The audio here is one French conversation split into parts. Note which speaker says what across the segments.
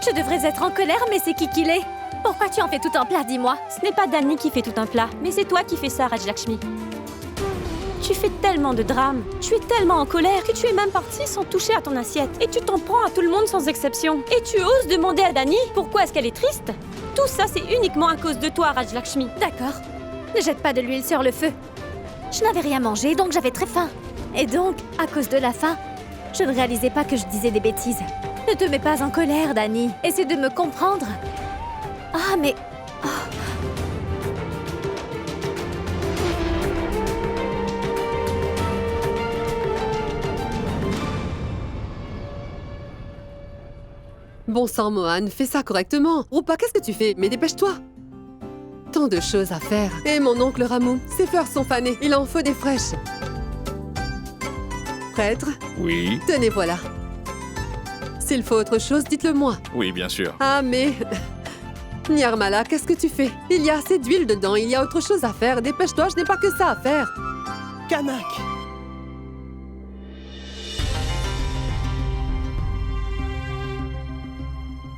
Speaker 1: Je devrais être en colère, mais c'est qui qu'il est? Pourquoi tu en fais tout un plat, dis-moi?
Speaker 2: Ce n'est pas Dani qui fait tout un plat, mais c'est toi qui fais ça, Rajlakshmi. Tu fais tellement de drames, tu es tellement en colère que tu es même partie sans toucher à ton assiette. Et tu t'en prends à tout le monde sans exception. Et tu oses demander à Dani pourquoi est-ce qu'elle est triste? Tout ça, c'est uniquement à cause de toi, Rajlakshmi.
Speaker 1: D'accord. Ne jette pas de l'huile sur le feu. Je n'avais rien mangé, donc j'avais très faim. Et donc, à cause de la faim, je ne réalisais pas que je disais des bêtises. Ne te mets pas en colère, Dani. Essaie de me comprendre. Ah, mais...
Speaker 3: Bon sang, Mohan, fais ça correctement. Rupa, qu'est-ce que tu fais? Mais dépêche-toi. Tant de choses à faire. Et mon oncle Ramu, ses fleurs sont fanées. Il en faut des fraîches. Prêtre?
Speaker 4: Oui,
Speaker 3: Tenez, voilà. S'il faut autre chose, dites-le moi.
Speaker 4: oui, bien sûr.
Speaker 3: Ah, mais... Nyarmala, qu'est-ce que tu fais? Il y a assez d'huile dedans, il y a autre chose à faire. Dépêche-toi, je n'ai pas que ça à faire.
Speaker 5: Kanak!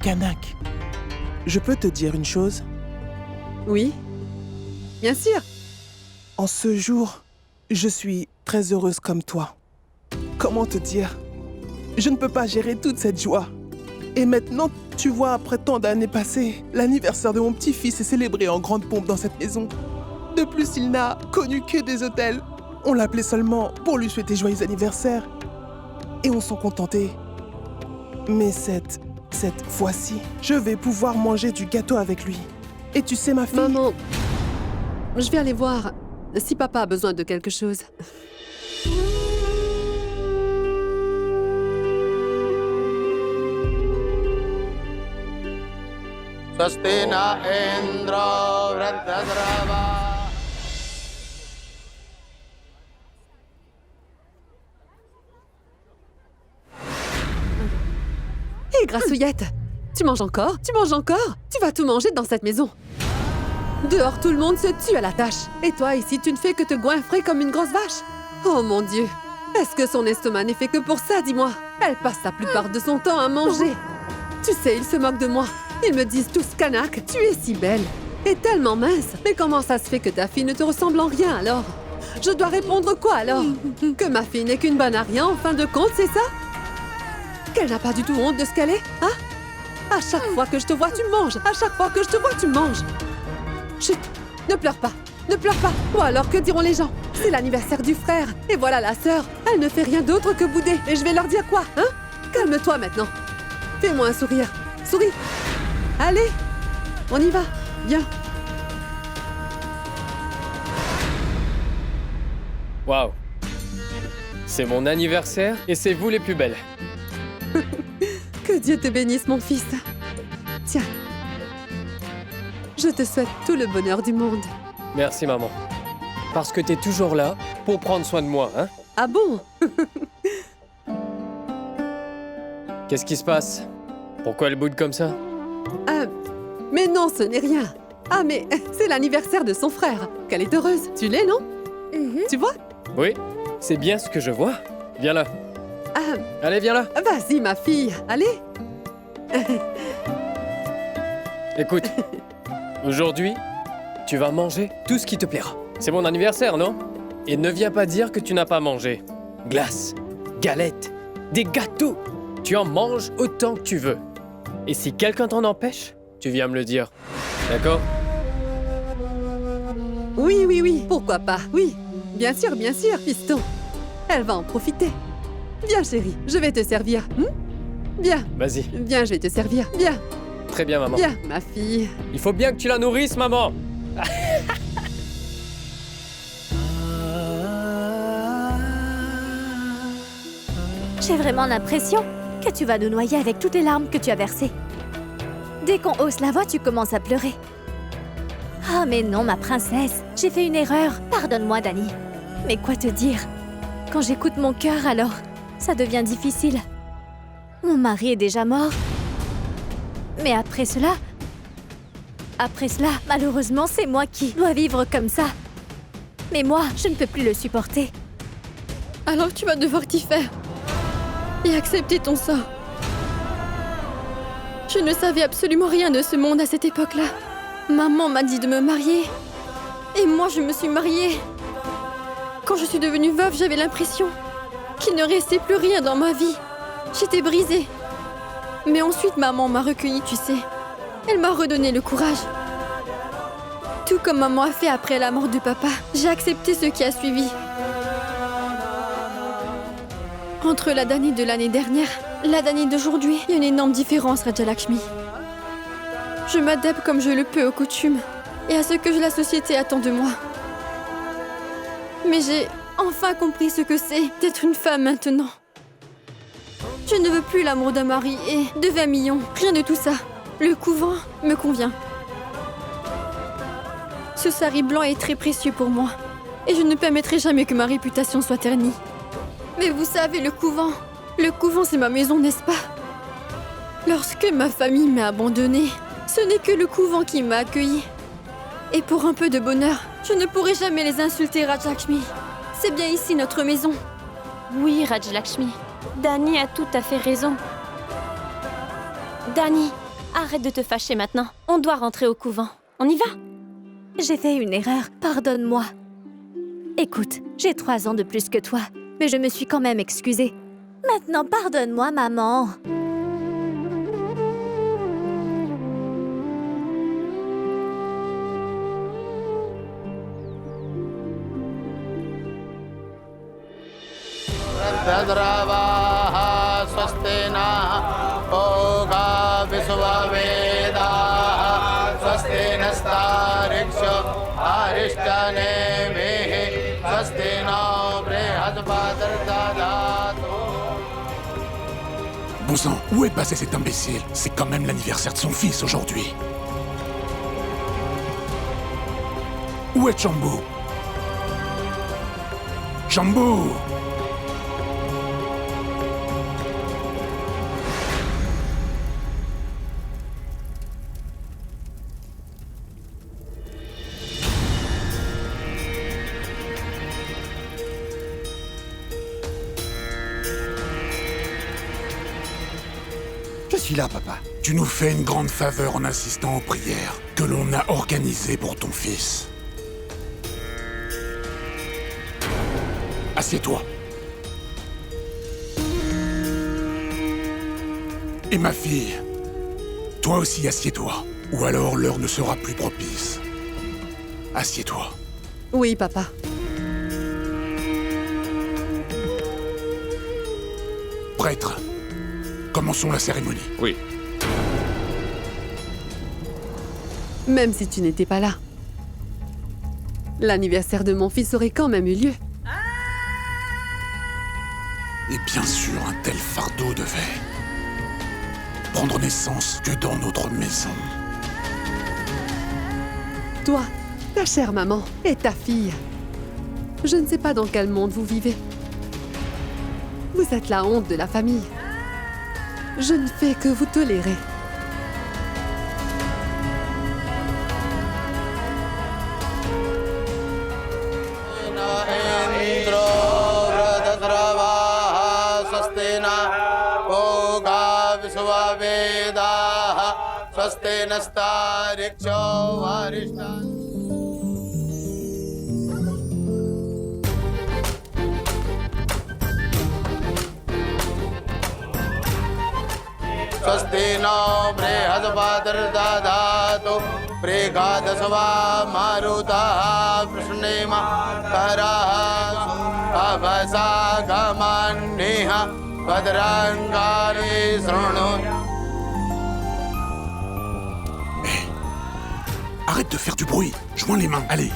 Speaker 5: Kanak, je peux te dire une chose?
Speaker 3: Oui? Bien sûr.
Speaker 5: En ce jour, je suis très heureuse comme toi. Comment te dire? Je ne peux pas gérer toute cette joie. Et maintenant, tu vois, après tant d'années passées, l'anniversaire de mon petit-fils est célébré en grande pompe dans cette maison. De plus, il n'a connu que des hôtels. On l'appelait seulement pour lui souhaiter joyeux anniversaire. Et on s'en contentait. Mais cette fois-ci, je vais pouvoir manger du gâteau avec lui. Et tu sais, ma fille...
Speaker 3: Maman, je vais aller voir si papa a besoin de quelque chose.
Speaker 6: स्वस्ति न इन्द्रो वृद्धद्रवा
Speaker 3: Hé, grassouillette! Tu manges encore? Tu manges encore? Tu vas tout manger dans cette maison. Dehors, tout le monde se tue à la tâche. Et toi, ici, tu ne fais que te goinfrer comme une grosse vache. Oh mon Dieu! Est-ce que son estomac n'est fait que pour ça, dis-moi? Elle passe la plupart de son temps à manger. Tu sais, ils se moquent de moi. Ils me disent tous, Kanak, tu es si belle. Et tellement mince. Mais comment ça se fait que ta fille ne te ressemble en rien, alors? Je dois répondre quoi, alors? Que ma fille n'est qu'une bonne à rien, en fin de compte, c'est ça? Qu'elle n'a pas du tout honte de ce qu'elle est, hein? À chaque fois que je te vois, tu manges. À chaque fois que je te vois, tu manges. Chut! Ne pleure pas. Ne pleure pas. Ou alors, que diront les gens? C'est l'anniversaire du frère. Et voilà la sœur. Elle ne fait rien d'autre que bouder. Et je vais leur dire quoi, hein? Calme-toi maintenant. Fais-moi un sourire. Souris. Allez. On y va. Viens.
Speaker 7: Waouh! C'est mon anniversaire et c'est vous les plus belles.
Speaker 3: Que Dieu te bénisse, mon fils. Tiens. Je te souhaite tout le bonheur du monde.
Speaker 7: Merci, maman. Parce que t'es toujours là pour prendre soin de moi, hein?
Speaker 3: Ah bon?
Speaker 7: Qu'est-ce qui se passe? Pourquoi elle boude comme ça?
Speaker 3: Mais non, ce n'est rien. Ah, mais c'est l'anniversaire de son frère. Qu'elle est heureuse. Tu l'es, non? Tu vois?
Speaker 7: Oui, c'est bien ce que je vois. Viens là.
Speaker 3: Ah,
Speaker 7: Allez, viens là.
Speaker 3: vas-y, ma fille. Allez.
Speaker 7: Écoute, aujourd'hui, tu vas manger tout ce qui te plaira. C'est mon anniversaire, non? Et ne viens pas dire que tu n'as pas mangé. Glace, galettes, des gâteaux. Tu en manges autant que tu veux. Et si quelqu'un t'en empêche, tu viens me le dire. D'accord?
Speaker 3: Oui, oui, oui. Pourquoi pas? Oui. Bien sûr, fiston. Elle va en profiter. Viens, chérie. Je vais te servir. Viens.
Speaker 7: Vas-y.
Speaker 3: Viens, je vais te servir. Viens.
Speaker 7: Très bien, maman.
Speaker 3: Viens, ma fille.
Speaker 7: Il faut bien que tu la nourrisses, maman.
Speaker 1: J'ai vraiment l'impression que tu vas nous noyer avec toutes les larmes que tu as versées. Dès qu'on hausse la voix, tu commences à pleurer. Ah, mais non, ma princesse, j'ai fait une erreur. Pardonne-moi, Dani. Mais quoi te dire? Quand j'écoute mon cœur, alors, ça devient difficile. Mon mari est déjà mort. Mais après cela, malheureusement, c'est moi qui dois vivre comme ça. Mais moi, je ne peux plus le supporter.
Speaker 2: Alors tu vas devoir t'y faire. Et accepter ton sort.
Speaker 4: Je ne savais absolument rien de ce monde à cette époque-là. Maman m'a dit de me marier. Et moi, je me suis mariée. Quand je suis devenue veuve, j'avais l'impression qu'il ne restait plus rien dans ma vie. J'étais brisée. Mais ensuite, maman m'a recueillie, tu sais. Elle m'a redonné le courage. Tout comme maman a fait après la mort de papa, j'ai accepté ce qui a suivi. Entre la Dani de l'année dernière, la Dani d'aujourd'hui, il y a une énorme différence, Rajalakshmi. Je m'adapte comme je le peux aux coutumes et à ce que la société attend de moi. Mais j'ai enfin compris ce que c'est d'être une femme maintenant. Je ne veux plus l'amour d'un mari et de 20 millions, rien de tout ça. Le couvent me convient. Ce sari blanc est très précieux pour moi et je ne permettrai jamais que ma réputation soit ternie. Mais vous savez, le couvent c'est ma maison, n'est-ce pas? Lorsque ma famille m'a abandonnée, ce n'est que le couvent qui m'a accueillie. Et pour un peu de bonheur, je ne pourrai jamais les insulter, Rajalakshmi. C'est bien ici notre maison.
Speaker 2: Oui, Rajalakshmi. Dani a tout à fait raison. Dani, arrête de te fâcher maintenant. On doit rentrer au couvent. On y va?
Speaker 1: J'ai fait une erreur, pardonne-moi. Écoute, j'ai 3 ans de plus que toi, mais je me suis quand même excusée. Maintenant, pardonne-moi, maman.
Speaker 6: Vratadravaha swastina Oga Visvavedaha Swastina Stariksho Arishtane Mehe Swastina Brihadpadardadatu.
Speaker 8: Bon sang, où est passé cet imbécile? C'est quand même l'anniversaire de son fils aujourd'hui. Où est Chambu? Chambu!
Speaker 9: Je suis là, papa.
Speaker 8: Tu nous fais une grande faveur en assistant aux prières que l'on a organisées pour ton fils. Assieds-toi. Et ma fille, toi aussi assieds-toi, ou alors l'heure ne sera plus propice. Assieds-toi.
Speaker 3: Oui, papa.
Speaker 8: Prêtre, commençons la cérémonie.
Speaker 9: Oui.
Speaker 3: Même si tu n'étais pas là, l'anniversaire de mon fils aurait quand même eu lieu.
Speaker 8: Et bien sûr, un tel fardeau devait prendre naissance que dans notre maison.
Speaker 3: Toi, ta chère maman et ta fille. Je ne sais pas dans quel monde vous vivez. Vous êtes la honte de la famille. Je ne fais que vous tolérer.
Speaker 6: Indro Vratadravaha swastina Oga Visvavedaha Swastina Stariksho Arishtane. Swastina Brihadpadardadatu Prigadasva Marutaha Prishnema Karaha Avasagamanniha Vadrangari Srunu.
Speaker 8: Arrête de faire du bruit. Joins les mains, allez.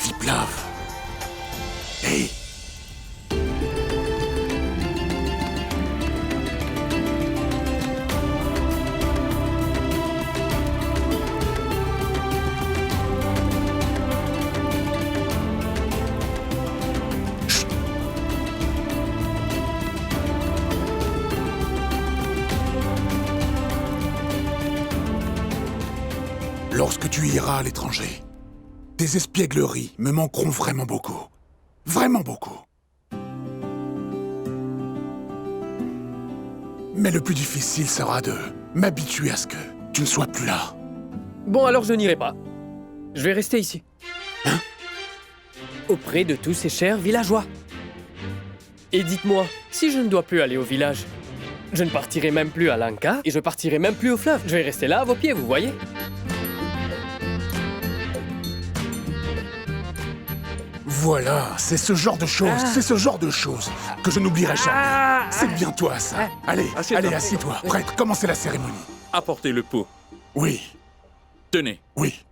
Speaker 8: Viplav. Hé. lorsque tu iras à l'étranger, tes espiègleries me manqueront vraiment beaucoup. Vraiment beaucoup. Mais le plus difficile sera de m'habituer à ce que tu ne sois plus là.
Speaker 7: Bon, alors je n'irai pas. Je vais rester ici.
Speaker 8: Hein?
Speaker 7: Auprès de tous ces chers villageois. Et dites-moi, si je ne dois plus aller au village, je ne partirai même plus à Lanka et je partirai même plus au fleuve. Je vais rester là à vos pieds, vous voyez?
Speaker 8: Voilà, c'est ce genre de choses, que je n'oublierai jamais. C'est bien toi, ça. Allez, assieds-toi. Prêtre, commencez la cérémonie.
Speaker 10: Apportez le pot.
Speaker 8: Oui,
Speaker 10: Tenez.
Speaker 8: oui.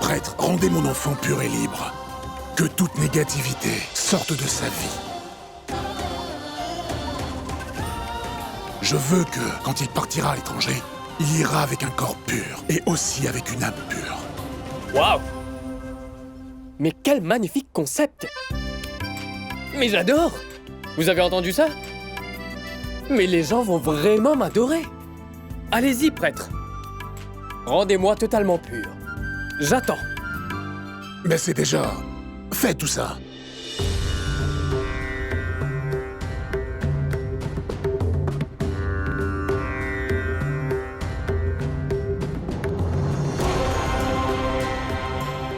Speaker 8: Prêtre, rendez mon enfant pur et libre. Que toute négativité sorte de sa vie. Je veux que, quand il partira à l'étranger, il ira avec un corps pur et aussi avec une âme pure.
Speaker 7: Waouh! Mais quel magnifique concept! Mais j'adore! Vous avez entendu ça? Mais les gens vont vraiment m'adorer! Allez-y, prêtre! Rendez-moi totalement pur. J'attends.
Speaker 8: Mais c'est déjà fait tout ça.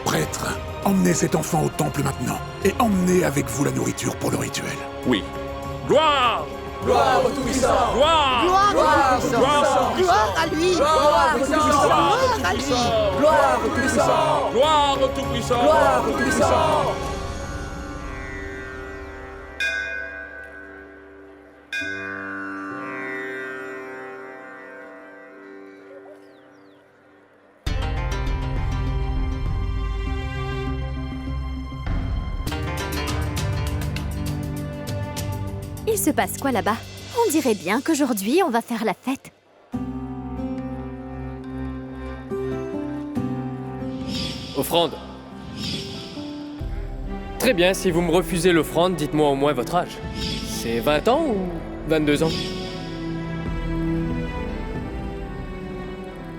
Speaker 8: Prêtre, emmenez cet enfant au temple maintenant et emmenez avec vous la nourriture pour le rituel.
Speaker 10: Oui. Gloire!
Speaker 6: Gloire au Tout-Puissant!
Speaker 10: Gloire!
Speaker 6: Gloire au Tout-Puissant!
Speaker 11: Gloire à lui!
Speaker 6: Gloire au Tout-Puissant!
Speaker 11: Gloire à lui!
Speaker 6: Gloire au Tout-Puissant!
Speaker 10: Gloire au Tout-Puissant!
Speaker 6: Gloire au Tout-Puissant!
Speaker 1: Il se passe quoi là-bas? On dirait bien qu'aujourd'hui, on va faire la fête.
Speaker 7: Offrande. Très bien, si vous me refusez l'offrande, dites-moi au moins votre âge. C'est 20 ans ou 22 ans?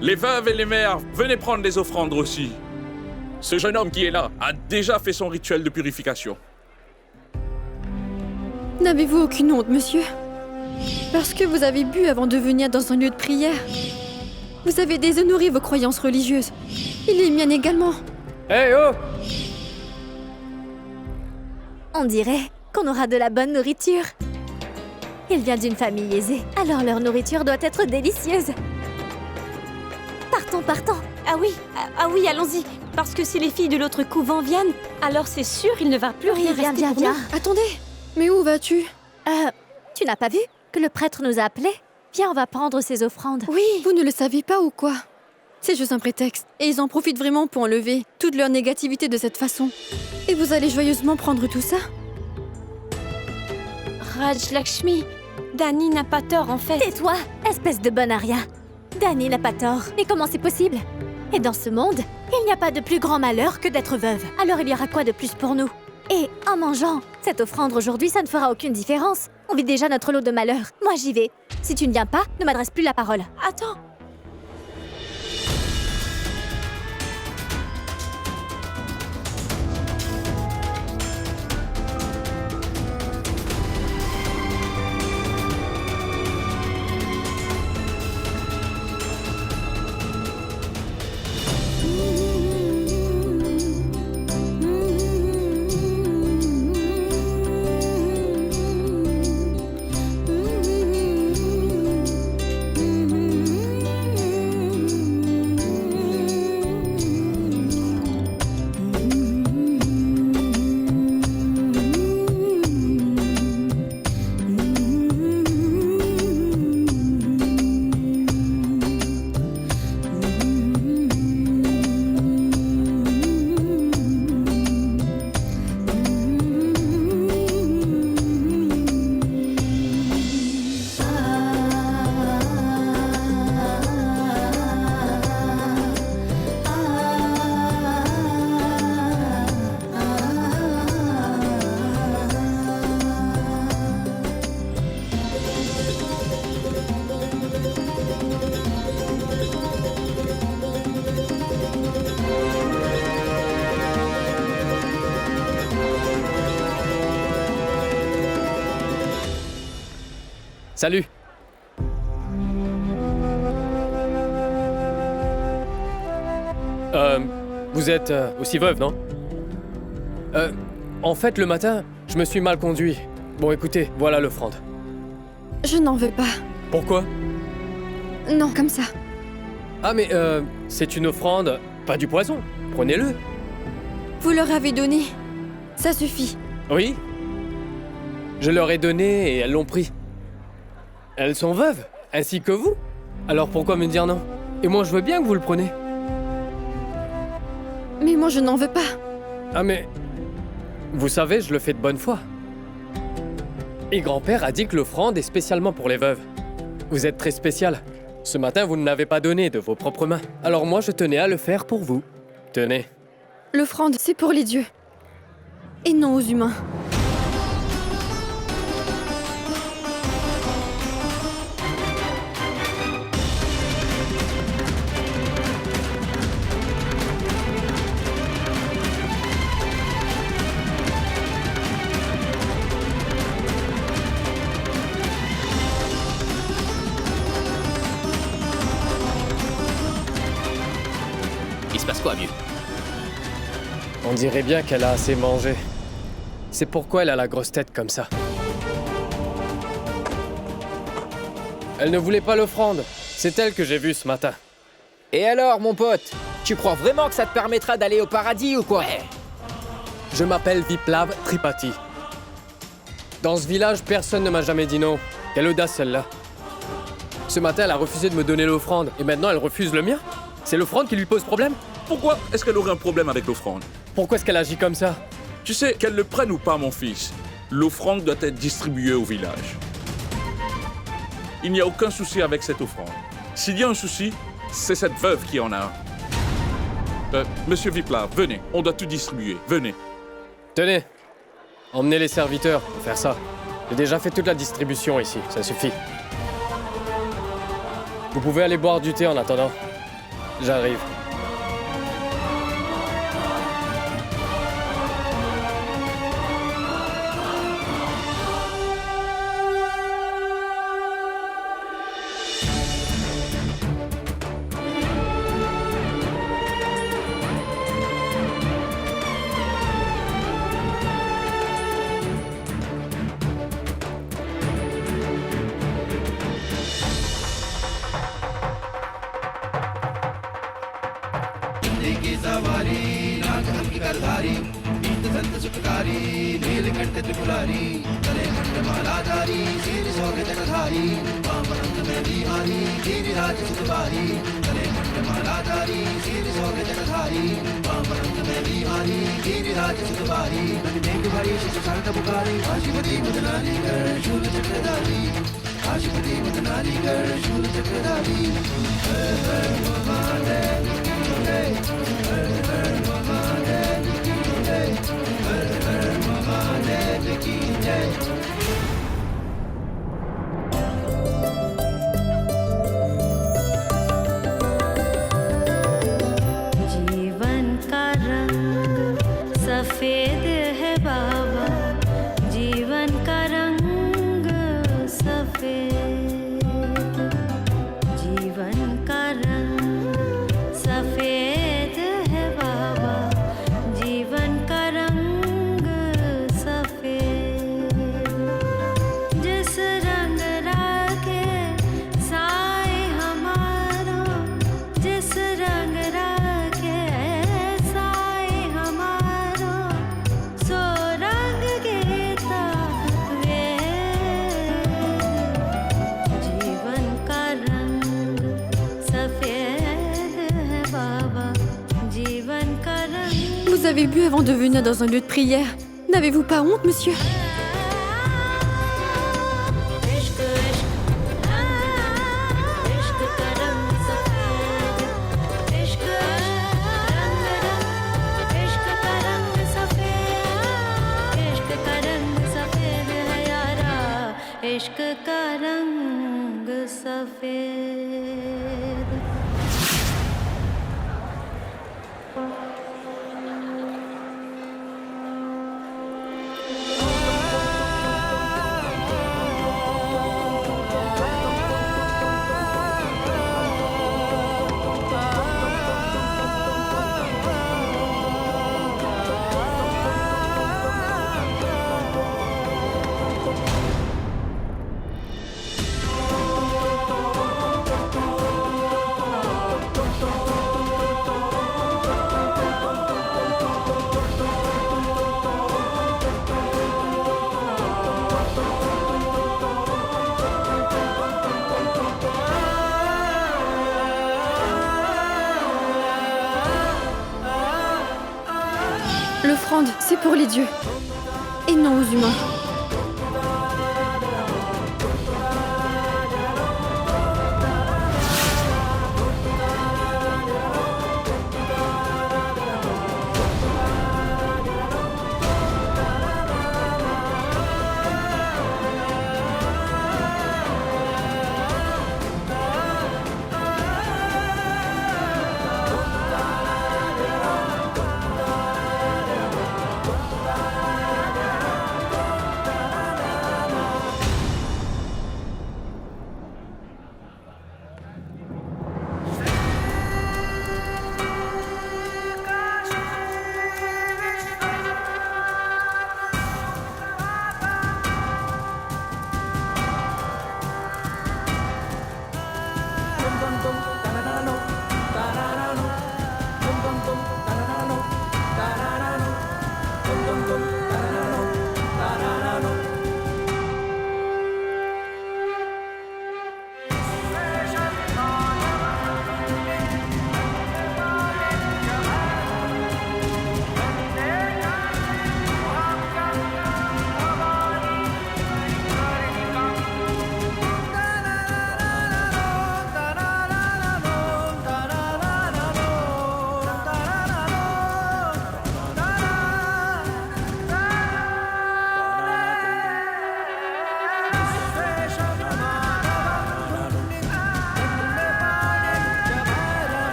Speaker 10: Les veuves et les mères, venez prendre les offrandes aussi. Ce jeune homme qui est là a déjà fait son rituel de purification.
Speaker 4: N'avez-vous aucune honte, monsieur? Parce que vous avez bu avant de venir dans un lieu de prière. Vous avez déshonoré vos croyances religieuses. Et les miennes également.
Speaker 7: Hé, oh!
Speaker 1: On dirait qu'on aura de la bonne nourriture. Il vient d'une famille aisée, alors leur nourriture doit être délicieuse. Partons, partons.
Speaker 2: Ah oui, allons-y. Parce que si les filles de l'autre couvent viennent, alors c'est sûr, il ne va plus rien
Speaker 1: Viens,
Speaker 2: rester
Speaker 1: viens,
Speaker 2: pour
Speaker 1: viens.
Speaker 2: nous.
Speaker 4: Attendez, mais où vas-tu?
Speaker 1: Tu n'as pas vu que le prêtre nous a appelés? Viens, on va prendre ses offrandes.
Speaker 4: Oui, vous ne le saviez pas ou quoi? C'est juste un prétexte. Et ils en profitent vraiment pour enlever toute leur négativité de cette façon. Et vous allez joyeusement prendre tout ça?
Speaker 2: Raj Lakshmi, Dani n'a pas tort en fait.
Speaker 1: Tais-toi, espèce de bonne aria. Dani n'a pas tort. Mais comment c'est possible? Et dans ce monde, il n'y a pas de plus grand malheur que d'être veuve. Alors il y aura quoi de plus pour nous? Et en mangeant cette offrande aujourd'hui, ça ne fera aucune différence. On vit déjà notre lot de malheur. Moi, j'y vais. Si tu ne viens pas, ne m'adresse plus la parole.
Speaker 2: Attends.
Speaker 7: Salut. Vous êtes aussi veuve, non? En fait, le matin, je me suis mal conduit. Bon, écoutez, voilà l'offrande.
Speaker 4: Je n'en veux pas.
Speaker 7: Pourquoi?
Speaker 4: Non, comme ça.
Speaker 7: Ah, mais c'est une offrande, pas du poison. Prenez-le.
Speaker 4: Vous leur avez donné. Ça suffit.
Speaker 7: Oui. Je leur ai donné et elles l'ont pris. Elles sont veuves, ainsi que vous. Alors pourquoi me dire non? Et moi, je veux bien que vous le preniez.
Speaker 4: Mais moi, je n'en veux pas.
Speaker 7: Ah, mais... Vous savez, je le fais de bonne foi. Et grand-père a dit que l'offrande est spécialement pour les veuves. Vous êtes très spécial. Ce matin, vous ne l'avez pas donné de vos propres mains. Alors moi, je tenais à le faire pour vous. Tenez.
Speaker 4: L'offrande, c'est pour les dieux. Et non aux humains.
Speaker 12: Il se passe quoi, vieux?
Speaker 7: On dirait bien qu'elle a assez mangé. C'est pourquoi elle a la grosse tête comme ça. Elle ne voulait pas l'offrande. C'est elle que j'ai vue ce matin.
Speaker 12: Et alors, mon pote? Tu crois vraiment que ça te permettra d'aller au paradis ou quoi?
Speaker 7: Je m'appelle Viplav Tripathi. Dans ce village, personne ne m'a jamais dit non. Quelle audace celle-là. Ce matin, elle a refusé de me donner l'offrande. Et maintenant, elle refuse le mien? C'est l'offrande qui lui pose problème?
Speaker 10: Pourquoi est-ce qu'elle aurait un problème avec l'offrande?
Speaker 7: Pourquoi est-ce qu'elle agit comme ça?
Speaker 10: Tu sais, qu'elle le prenne ou pas, mon fils, l'offrande doit être distribuée au village. Il n'y a aucun souci avec cette offrande. S'il y a un souci, c'est cette veuve qui en a un. Monsieur Viplav, venez, on doit tout distribuer, venez.
Speaker 7: Tenez, emmenez les serviteurs pour faire ça. J'ai déjà fait toute la distribution ici, ça suffit. Vous pouvez aller boire du thé en attendant. J'arrive.
Speaker 4: Vous avez bu avant de venir dans un lieu de prière. N'avez-vous pas honte, monsieur? L'offrande, c'est pour les dieux. Et non aux humains.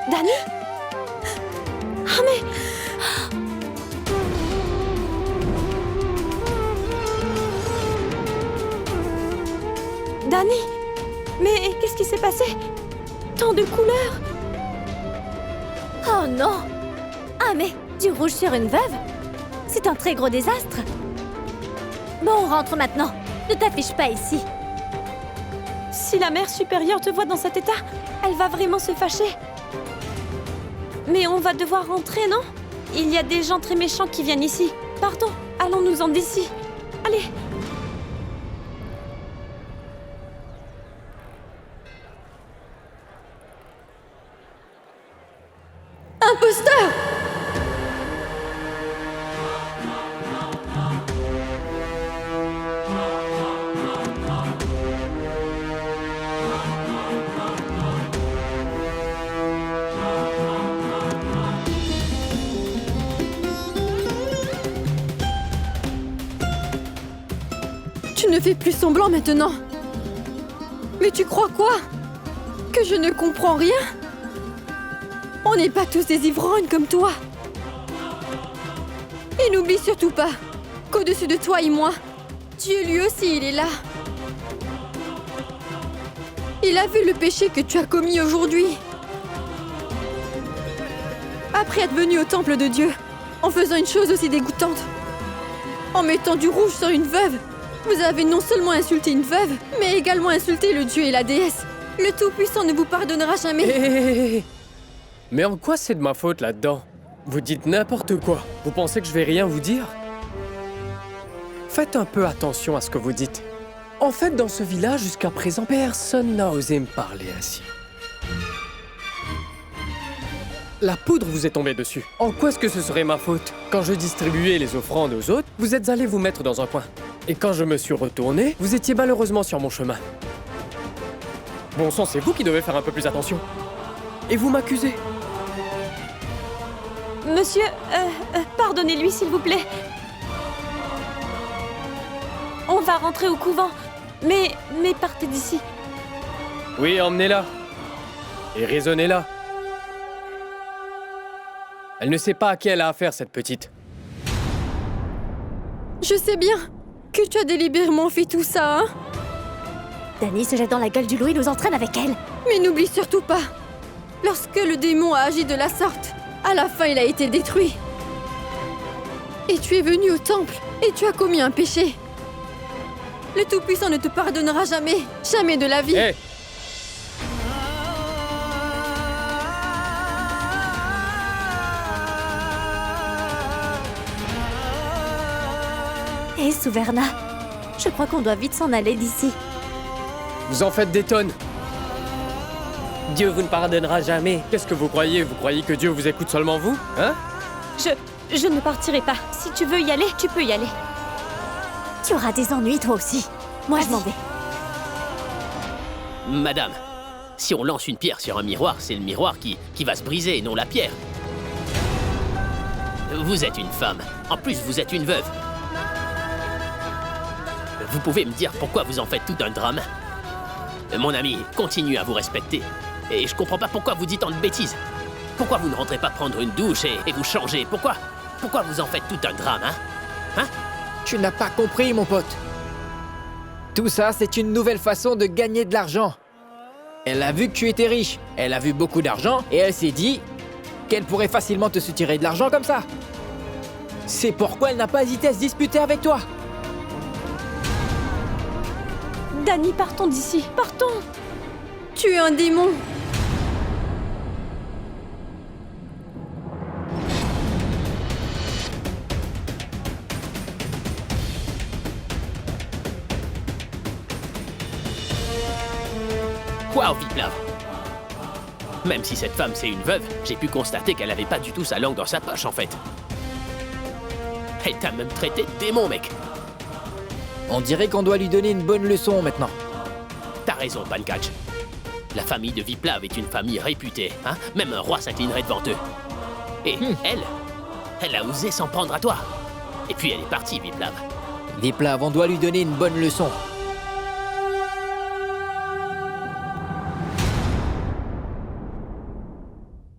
Speaker 2: Dani? Ah mais... Dani? Mais qu'est-ce qui s'est passé? Tant de couleurs!
Speaker 1: Oh non! Ah mais, du rouge sur une veuve? C'est un très gros désastre. Bon, on rentre maintenant. Ne t'affiche pas ici.
Speaker 2: Si la mère supérieure te voit dans cet état, elle va vraiment se fâcher. Mais on va devoir rentrer, non? Il y a des gens très méchants qui viennent ici. Partons, allons-nous-en d'ici. Allez.
Speaker 4: Imposteur! Tu ne fais plus semblant maintenant. Mais tu crois quoi? Que je ne comprends rien? On n'est pas tous des ivrognes comme toi. Et n'oublie surtout pas qu'au-dessus de toi et moi, Dieu lui aussi, il est là. Il a vu le péché que tu as commis aujourd'hui. Après être venu au temple de Dieu, en faisant une chose aussi dégoûtante, en mettant du rouge sur une veuve, vous avez non seulement insulté une veuve, mais également insulté le Dieu et la déesse. Le Tout-Puissant ne vous pardonnera jamais.
Speaker 7: Hé. Mais en quoi c'est de ma faute là-dedans? Vous dites n'importe quoi. Vous pensez que je vais rien vous dire? Faites un peu attention à ce que vous dites. En fait, dans ce village, jusqu'à présent, personne n'a osé me parler ainsi. La poudre vous est tombée dessus. En quoi est-ce que ce serait ma faute? Quand je distribuais les offrandes aux autres, vous êtes allés vous mettre dans un coin. Et quand je me suis retourné, vous étiez malheureusement sur mon chemin. Bon sang, c'est vous qui devez faire un peu plus attention. Et vous m'accusez.
Speaker 2: Monsieur, pardonnez-lui s'il vous plaît. On va rentrer au couvent. Mais partez d'ici.
Speaker 7: Oui, emmenez-la. Et raisonnez-la. Elle ne sait pas à qui elle a affaire, cette petite.
Speaker 4: Je sais bien que tu as délibérément fait tout ça, hein?
Speaker 1: Dani se jette dans la gueule du loup et nous entraîne avec elle.
Speaker 4: Mais n'oublie surtout pas, lorsque le démon a agi de la sorte, à la fin il a été détruit. Et tu es venu au temple et tu as commis un péché. Le Tout-Puissant ne te pardonnera jamais, jamais de la vie.
Speaker 7: Hé!
Speaker 1: Hé, Souverna, je crois qu'on doit vite s'en aller d'ici.
Speaker 7: Vous en faites des tonnes. Dieu vous ne pardonnera jamais. Qu'est-ce que vous croyez? Vous croyez que Dieu vous écoute seulement vous? Hein?
Speaker 2: Je ne partirai pas. Si tu veux y aller, tu peux y aller.
Speaker 1: Tu auras des ennuis, toi aussi. Moi, je m'en vais.
Speaker 13: Madame, si on lance une pierre sur un miroir, c'est le miroir qui va se briser et non la pierre. Vous êtes une femme. En plus, vous êtes une veuve. Vous pouvez me dire pourquoi vous en faites tout un drame? Mon ami, continuez à vous respecter. Et je comprends pas pourquoi vous dites tant de bêtises. Pourquoi vous ne rentrez pas prendre une douche et vous changez? Pourquoi vous en faites tout un drame, hein?
Speaker 12: Tu n'as pas compris, mon pote. Tout ça, c'est une nouvelle façon de gagner de l'argent. Elle a vu que tu étais riche, elle a vu beaucoup d'argent, et elle s'est dit qu'elle pourrait facilement te soutirer de l'argent comme ça. C'est pourquoi elle n'a pas hésité à se disputer avec toi.
Speaker 2: Danny, partons d'ici. Partons.
Speaker 4: Tu es un démon.
Speaker 13: Waouh, Viplav! Même si cette femme c'est une veuve, j'ai pu constater qu'elle avait pas du tout sa langue dans sa poche en fait. Elle t'a même traité de démon, mec!
Speaker 12: On dirait qu'on doit lui donner une bonne leçon maintenant.
Speaker 13: T'as raison, Pankaj. La famille de Viplav est une famille réputée, hein? Même un roi s'inclinerait devant eux. Et elle a osé s'en prendre à toi. Et puis elle est partie, Viplav.
Speaker 12: Viplav, on doit lui donner une bonne leçon.